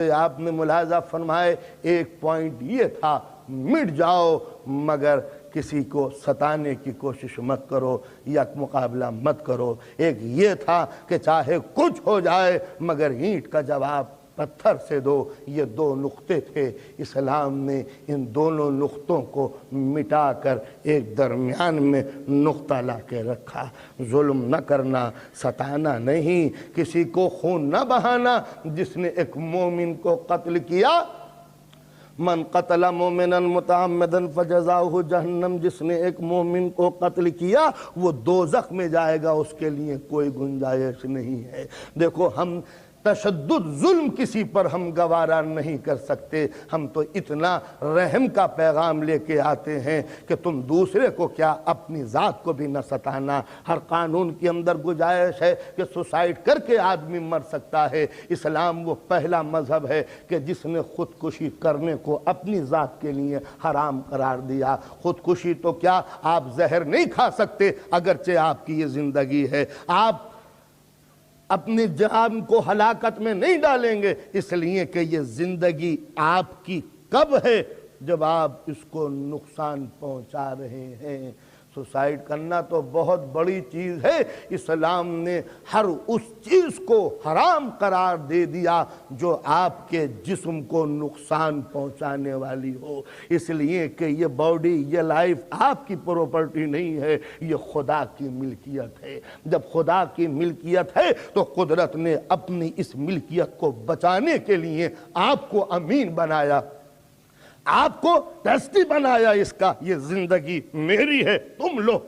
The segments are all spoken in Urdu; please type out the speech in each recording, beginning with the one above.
آپ نے ملاحظہ فرمائے ایک پوائنٹ یہ تھا مٹ جاؤ مگر کسی کو ستانے کی کوشش مت کرو یا مقابلہ مٹ کرو. ایک یہ تھا کہ چاہے کچھ ہو جائے مگر اینٹ کا جواب پتھر سے دو. یہ دو نقطے تھے. اسلام نے ان دونوں نقطوں کو مٹا کر ایک درمیان میں نقطہ لا کے رکھا. ظلم نہ کرنا، ستانا نہیں، کسی کو خون نہ بہانا. جس نے ایک مومن کو قتل کیا، من قتل مومنا متعمدا فجزاؤہ جہنم، جس نے ایک مومن کو قتل کیا وہ دوزخ میں جائے گا، اس کے لیے کوئی گنجائش نہیں ہے. دیکھو ہم تشدد ظلم کسی پر ہم گوارا نہیں کر سکتے. ہم تو اتنا رحم کا پیغام لے کے آتے ہیں کہ تم دوسرے کو کیا اپنی ذات کو بھی نہ ستانا. ہر قانون کے اندر گنجائش ہے کہ سوسائڈ کر کے آدمی مر سکتا ہے. اسلام وہ پہلا مذہب ہے کہ جس نے خودکشی کرنے کو اپنی ذات کے لیے حرام قرار دیا. خودکشی تو کیا آپ زہر نہیں کھا سکتے اگرچہ آپ کی یہ زندگی ہے. آپ اپنی جان کو ہلاکت میں نہیں ڈالیں گے اس لیے کہ یہ زندگی آپ کی کب ہے جب آپ اس کو نقصان پہنچا رہے ہیں. سوسائڈ کرنا تو بہت بڑی چیز ہے. اسلام نے ہر اس چیز کو حرام قرار دے دیا جو آپ کے جسم کو نقصان پہنچانے والی ہو. اس لیے کہ یہ باڈی، یہ لائف آپ کی پراپرٹی نہیں ہے، یہ خدا کی ملکیت ہے. جب خدا کی ملکیت ہے تو قدرت نے اپنی اس ملکیت کو بچانے کے لیے آپ کو امین بنایا، آپ کو ٹرسٹی بنایا. اس کا یہ زندگی میری ہے، تم لو،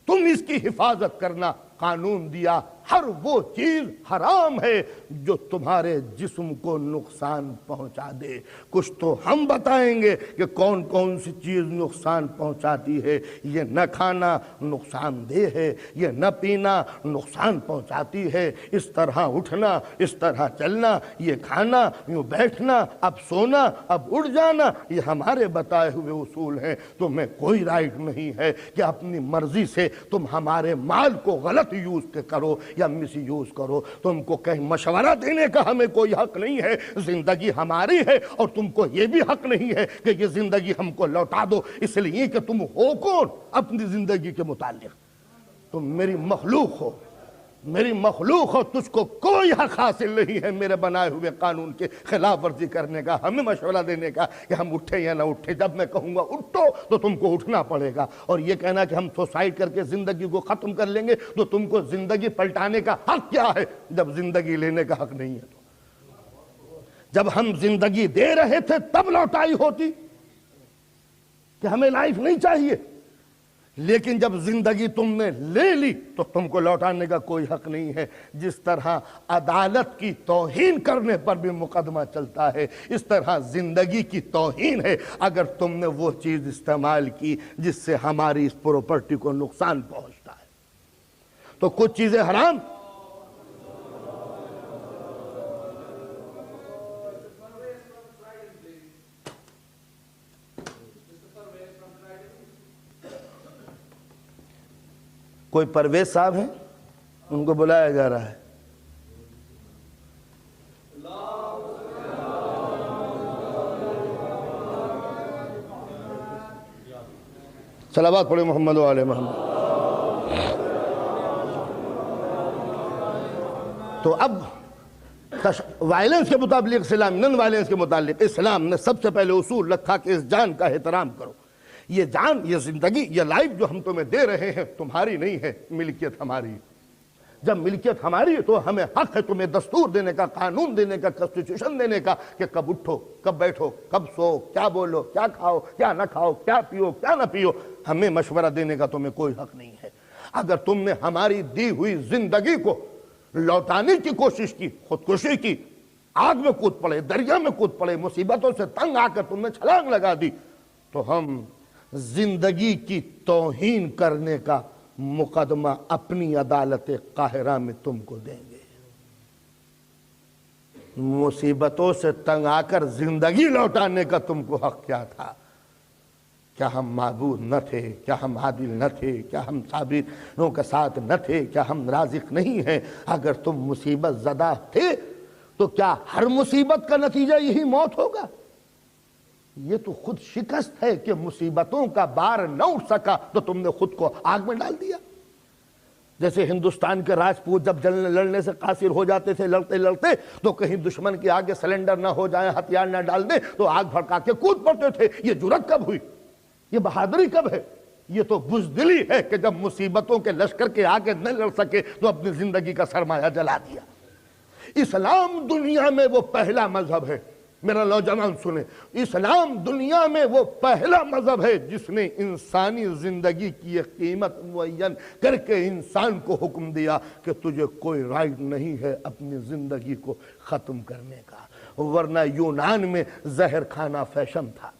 تم اس کی حفاظت کرنا. قانون دیا ہر وہ چیز حرام ہے جو تمہارے جسم کو نقصان پہنچا دے. کچھ تو ہم بتائیں گے کہ کون کون سی چیز نقصان پہنچاتی ہے. یہ نہ کھانا نقصان دہ ہے، یہ نہ پینا نقصان پہنچاتی ہے، اس طرح اٹھنا، اس طرح چلنا، یہ کھانا، یوں بیٹھنا، اب سونا، اب اٹھ جانا، یہ ہمارے بتائے ہوئے اصول ہیں. تمہیں کوئی رائٹ نہیں ہے کہ اپنی مرضی سے تم ہمارے مال کو غلط یوز کرو یا مس یوز کرو. تم کو کہیں مشورہ دینے کا ہمیں کوئی حق نہیں ہے. زندگی ہماری ہے اور تم کو یہ بھی حق نہیں ہے کہ یہ زندگی ہم کو لوٹا دو، اس لیے کہ تم ہو کون اپنی زندگی کے متعلق؟ تم میری مخلوق ہو، میری مخلوق ہو. تجھ کو کوئی حق حاصل نہیں ہے میرے بنائے ہوئے قانون کے خلاف ورزی کرنے کا، ہمیں مشورہ دینے کا کہ ہم اٹھیں یا نہ اٹھیں. جب میں کہوں گا اٹھو تو تم کو اٹھنا پڑے گا. اور یہ کہنا کہ ہم سوسائڈ کر کے زندگی کو ختم کر لیں گے تو تم کو زندگی پلٹانے کا حق کیا ہے جب زندگی لینے کا حق نہیں ہے؟ تو جب ہم زندگی دے رہے تھے تب لوٹائی ہوتی کہ ہمیں لائف نہیں چاہیے، لیکن جب زندگی تم نے لے لی تو تم کو لوٹانے کا کوئی حق نہیں ہے. جس طرح عدالت کی توہین کرنے پر بھی مقدمہ چلتا ہے، اس طرح زندگی کی توہین ہے اگر تم نے وہ چیز استعمال کی جس سے ہماری اس پراپرٹی کو نقصان پہنچتا ہے. تو کچھ چیزیں حرام، کوئی پرویز صاحب ہیں، ان کو بلایا جا رہا ہے. صلوات پڑھیں محمد و آل محمد. تو اب وائلنس کے متعلق اسلام، نن وائلنس کے متعلق اسلام نے سب سے پہلے اصول رکھا کہ اس جان کا احترام کرو. یہ جان، یہ زندگی، یہ لائف جو ہم تمہیں دے رہے ہیں تمہاری نہیں ہے، ملکیت ہماری ہے. جب ملکیت ہماری ہے تو ہمیں حق ہے تمہیں دستور دینے کا، قانون دینے کا، کنسٹیٹیوشن دینے کا کہ کب اٹھو، کب بیٹھو، کب سو، کیا بولو، کیا کھاؤ، کیا نہ کھاؤ، کیا پیو، کیا نہ پیو. ہمیں مشورہ دینے کا تمہیں کوئی حق نہیں ہے. اگر تم نے ہماری دی ہوئی زندگی کو لوٹانے کی کوشش کی، خودکشی کی، آگ میں کود پڑے، دریا میں کود پڑے، مصیبتوں سے تنگ آ کر تم نے چھلانگ لگا دی، تو ہم زندگی کی توہین کرنے کا مقدمہ اپنی عدالت قاہرہ میں تم کو دیں گے. مصیبتوں سے تنگ آ کر زندگی لوٹانے کا تم کو حق کیا تھا؟ کیا ہم معبود نہ تھے؟ کیا ہم عادل نہ تھے؟ کیا ہم صابروں کے ساتھ نہ تھے؟ کیا ہم رازق نہیں ہیں؟ اگر تم مصیبت زدہ تھے تو کیا ہر مصیبت کا نتیجہ یہی موت ہوگا؟ یہ تو خود شکست ہے کہ مصیبتوں کا بار نہ اٹھ سکا تو تم نے خود کو آگ میں ڈال دیا۔ جیسے ہندوستان کے راجپوت جب لڑنے سے قاصر ہو جاتے تھے لڑتے لڑتے، تو کہیں دشمن کے آگے سلنڈر نہ ہو جائیں، ہتھیار نہ ڈال دیں، تو آگ بھڑکا کے کود پڑتے تھے۔ یہ جرأت کب ہوئی؟ یہ بہادری کب ہے؟ یہ تو بزدلی ہے کہ جب مصیبتوں کے لشکر کے آگے نہ لڑ سکے تو اپنی زندگی کا سرمایہ جلا دیا۔ اسلام دنیا میں وہ پہلا مذہب ہے، میرا نوجوان سنیں، اسلام دنیا میں وہ پہلا مذہب ہے جس نے انسانی زندگی کی ایک قیمت معین کر کے انسان کو حکم دیا کہ تجھے کوئی رائٹ نہیں ہے اپنی زندگی کو ختم کرنے کا، ورنہ یونان میں زہر کھانا فیشن تھا،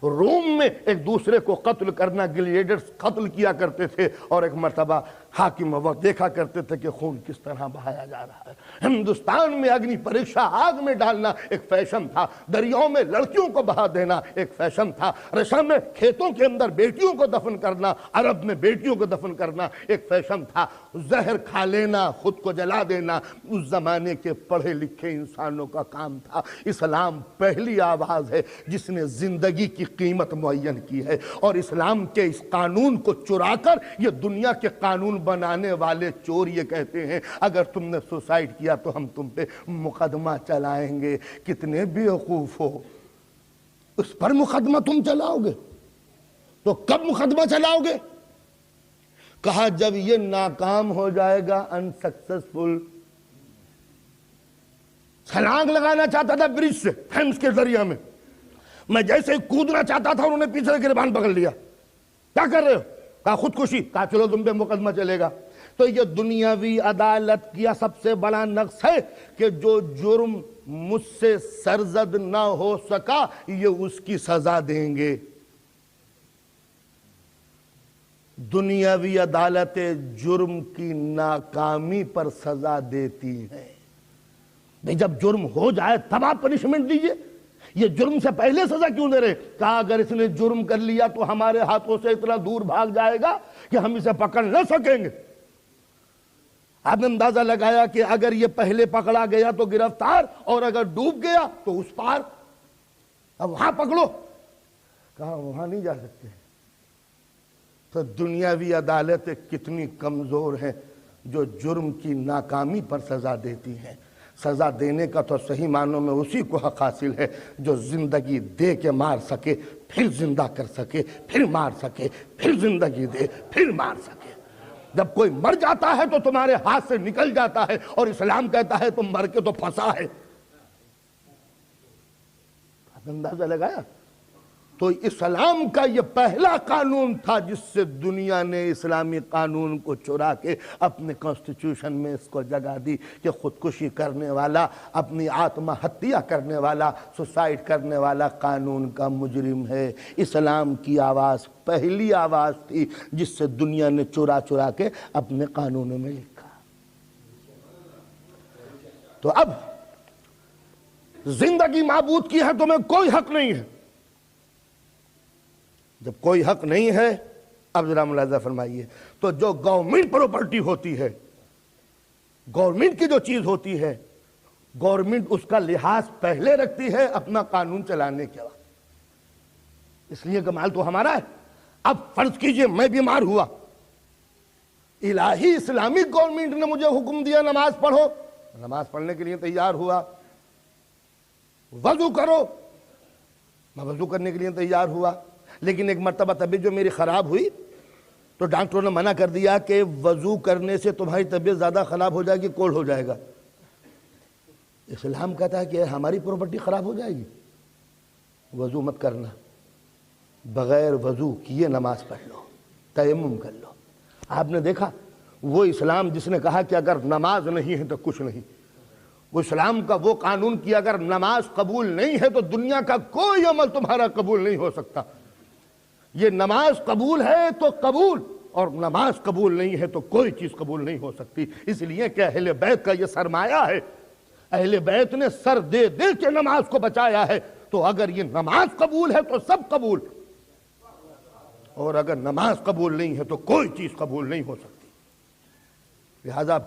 روم میں ایک دوسرے کو قتل کرنا، گلیڈرز قتل کیا کرتے تھے، اور ایک مرتبہ حاکم وقت دیکھا کرتے تھے کہ خون کس طرح بہایا جا رہا ہے۔ ہندوستان میں اگنی پریکشا آگ میں ڈالنا ایک فیشن تھا، دریاؤں میں لڑکیوں کو بہا دینا ایک فیشن تھا، رشا میں کھیتوں کے اندر بیٹیوں کو دفن کرنا، عرب میں بیٹیوں کو دفن کرنا ایک فیشن تھا، زہر کھا لینا، خود کو جلا دینا اس زمانے کے پڑھے لکھے انسانوں کا کام تھا۔ اسلام پہلی آواز ہے جس نے زندگی کی قیمت معین کی ہے، اور اسلام کے اس قانون کو چرا کر یہ دنیا کے قانون بنانے والے چور یہ کہتے ہیں اگر تم نے سوسائڈ کیا تو ہم تم پہ مقدمہ چلائیں گے۔ کتنے بیوقوف ہو، اس پر مقدمہ تم چلاؤ گے تو کب مقدمہ چلاؤ گے؟ کہا جب یہ ناکام ہو جائے گا، انسکسسفل۔ چھلانگ لگانا چاہتا تھا برج سے تھیمس کے دریا میں، میں جیسے کودنا چاہتا تھا انہوں نے پیچھے سے گریبان پکڑ لیا، کیا کر رہے ہو؟ کہا خودکشی۔ کہا چلو تم پہ مقدمہ چلے گا۔ تو یہ دنیاوی عدالت کیا سب سے بڑا نقص ہے کہ جو جرم مجھ سے سرزد نہ ہو سکا یہ اس کی سزا دیں گے۔ دنیاوی عدالتیں جرم کی ناکامی پر سزا دیتی ہیں۔ بھئی جب جرم ہو جائے تب آپ پنشمنٹ دیجئے، یہ جرم سے پہلے سزا کیوں دے رہے؟ کہا اگر اس نے جرم کر لیا تو ہمارے ہاتھوں سے اتنا دور بھاگ جائے گا کہ ہم اسے پکڑ نہ سکیں گے۔ آپ نے اندازہ لگایا کہ اگر یہ پہلے پکڑا گیا تو گرفتار، اور اگر ڈوب گیا تو اس پار، اب وہاں پکڑو۔ کہا وہاں نہیں جا سکتے۔ تو دنیاوی عدالتیں کتنی کمزور ہیں جو جرم کی ناکامی پر سزا دیتی ہیں۔ سزا دینے کا تو صحیح معنوں میں اسی کو حق حاصل ہے جو زندگی دے کے مار سکے، پھر زندہ کر سکے، پھر مار سکے، پھر زندگی دے، پھر مار سکے۔ جب کوئی مر جاتا ہے تو تمہارے ہاتھ سے نکل جاتا ہے، اور اسلام کہتا ہے تم مر کے تو پھنسا ہے۔ اندازہ لگایا؟ تو اسلام کا یہ پہلا قانون تھا جس سے دنیا نے اسلامی قانون کو چرا کے اپنے کانسٹیٹیوشن میں اس کو جگہ دی کہ خودکشی کرنے والا، اپنی آتما ہتیا کرنے والا، سوسائڈ کرنے والا قانون کا مجرم ہے۔ اسلام کی آواز پہلی آواز تھی جس سے دنیا نے چرا چرا کے اپنے قانونوں میں لکھا۔ تو اب زندگی معبود کی ہے، تمہیں کوئی حق نہیں ہے۔ جب کوئی حق نہیں ہے، اب ذرا ملاحظہ فرمائیے، تو جو گورنمنٹ پراپرٹی ہوتی ہے، گورنمنٹ کی جو چیز ہوتی ہے، گورنمنٹ اس کا لحاظ پہلے رکھتی ہے اپنا قانون چلانے کے وقت۔ اس لیے کمال تو ہمارا ہے۔ اب فرض کیجئے میں بیمار ہوا، الہی اسلامک گورنمنٹ نے مجھے حکم دیا نماز پڑھو، نماز پڑھنے کے لیے تیار ہوا، وضو کرو، میں وضو کرنے کے لیے تیار ہوا، لیکن ایک مرتبہ طبیعت جو میری خراب ہوئی تو ڈاکٹروں نے منع کر دیا کہ وضو کرنے سے تمہاری طبیعت زیادہ خراب ہو جائے گی، کولڈ ہو جائے گا۔ اسلام کہتا ہے کہ ہماری پراپرٹی خراب ہو جائے گی، وضو مت کرنا، بغیر وضو کیے نماز پڑھ لو، تیمم کر لو۔ آپ نے دیکھا وہ اسلام جس نے کہا کہ اگر نماز نہیں ہے تو کچھ نہیں، وہ اسلام کا وہ قانون کہ اگر نماز قبول نہیں ہے تو دنیا کا کوئی عمل تمہارا قبول نہیں ہو سکتا۔ یہ نماز قبول ہے تو قبول، اور نماز قبول نہیں ہے تو کوئی چیز قبول نہیں ہو سکتی۔ اس لیے کہ اہل بیت کا یہ سرمایہ ہے، اہل بیت نے سر دے دے کے نماز کو بچایا ہے، تو اگر یہ نماز قبول ہے تو سب قبول، اور اگر نماز قبول نہیں ہے تو کوئی چیز قبول نہیں ہو سکتی۔ لہذا